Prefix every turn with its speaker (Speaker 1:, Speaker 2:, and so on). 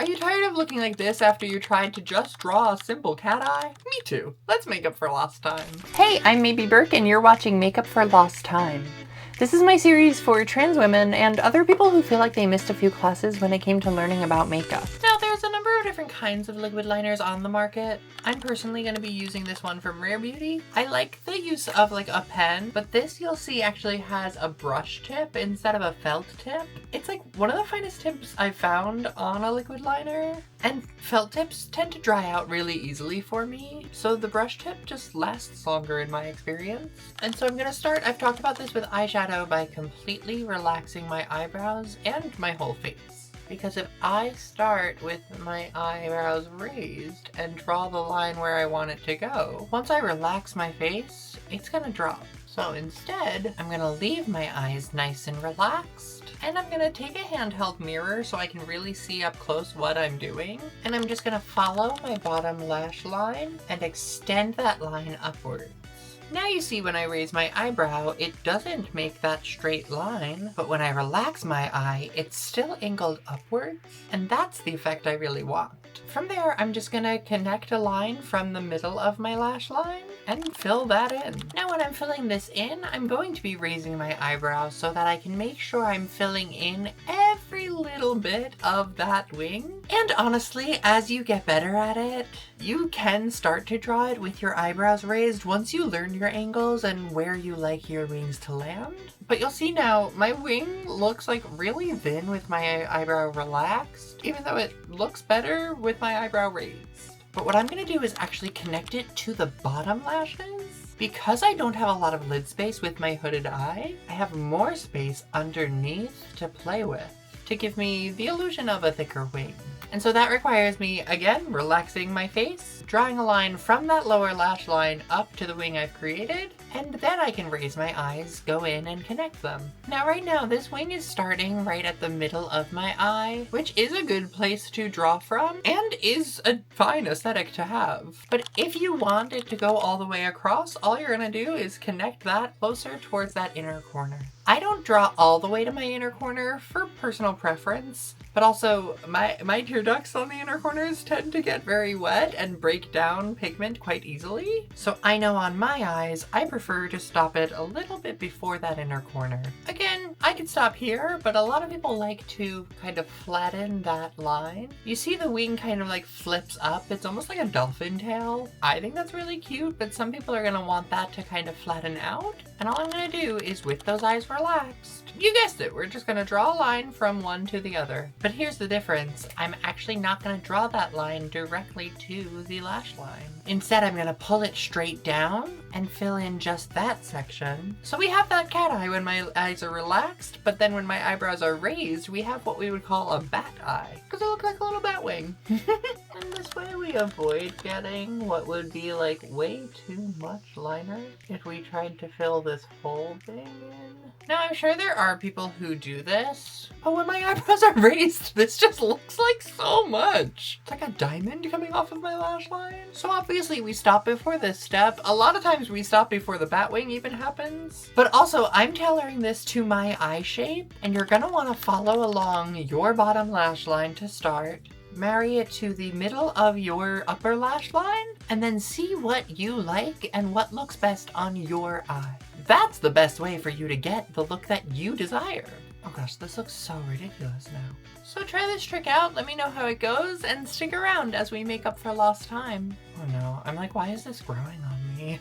Speaker 1: Are you tired of looking like this after you tried to just draw a simple cat eye? Me too. Let's make up for lost time.
Speaker 2: Hey, I'm maybe Burke and you're watching Makeup for Lost Time. This is my series for trans women and other people who feel like they missed a few classes when it came to learning about makeup.
Speaker 1: Now there's a number of different kinds of liquid liners on the market. I'm personally going to be using this one from Rare Beauty. I like the use of like a pen, but this you'll see actually has a brush tip instead of a felt tip. It's like one of the finest tips I've found on a liquid liner. And felt tips tend to dry out really easily for me, so the brush tip just lasts longer in my experience. And so I'm gonna start, I've talked about this with eyeshadow, by completely relaxing my eyebrows and my whole face. Because if I start with my eyebrows raised and draw the line where I want it to go, once I relax my face, it's gonna drop. So instead, I'm gonna leave my eyes nice and relaxed. And I'm gonna take a handheld mirror so I can really see up close what I'm doing. And I'm just gonna follow my bottom lash line and extend that line upwards. Now you see when I raise my eyebrow, it doesn't make that straight line, but when I relax my eye, it's still angled upwards, and that's the effect I really want. From there, I'm just gonna connect a line from the middle of my lash line and fill that in. Now when I'm filling this in, I'm going to be raising my eyebrows so that I can make sure I'm filling in every little bit of that wing. And honestly, as you get better at it, you can start to draw it with your eyebrows raised once you learn your angles and where you like your wings to land. But you'll see now, my wing looks like really thin with my eyebrow relaxed, even though it looks better with my eyebrow raised. But what I'm gonna do is actually connect it to the bottom lashes. Because I don't have a lot of lid space with my hooded eye, I have more space underneath to play with to give me the illusion of a thicker wing. And so that requires me, again, relaxing my face, drawing a line from that lower lash line up to the wing I've created, and then I can raise my eyes, go in, and connect them. Now right now, this wing is starting right at the middle of my eye, which is a good place to draw from, and is a fine aesthetic to have. But if you want it to go all the way across, all you're gonna do is connect that closer towards that inner corner. I don't draw all the way to my inner corner for personal preference, but also my tear ducts on the inner corners tend to get very wet and break down pigment quite easily. So I know on my eyes, I prefer to stop it a little bit before that inner corner. Again, I could stop here, but a lot of people like to kind of flatten that line. You see the wing kind of like flips up. It's almost like a dolphin tail. I think that's really cute, but some people are gonna want that to kind of flatten out. And all I'm gonna do is, with those eyes relaxed, you guessed it, we're just gonna draw a line from one to the other. But here's the difference. I'm actually not gonna draw that line directly to the lash line. Instead, I'm gonna pull it straight down and fill in just that section. So we have that cat eye when my eyes are relaxed, but then when my eyebrows are raised, we have what we would call a bat eye, because it looks like a little bat wing. And this way we avoid getting what would be like way too much liner if we tried to fill this whole thing in. Now I'm sure there are people who do this, but when my eyebrows are raised, this just looks like so much. It's like a diamond coming off of my lash line. So obviously we stop before this step. A lot of times we stop before the bat wing even happens. But also I'm tailoring this to my eye shape, and you're gonna wanna follow along your bottom lash line to start. Marry it to the middle of your upper lash line, and then see what you like and what looks best on your eye. That's the best way for you to get the look that you desire. Oh gosh, this looks so ridiculous now. So try this trick out, let me know how it goes, and stick around as we make up for lost time. Oh no, I'm like, why is this growing on me?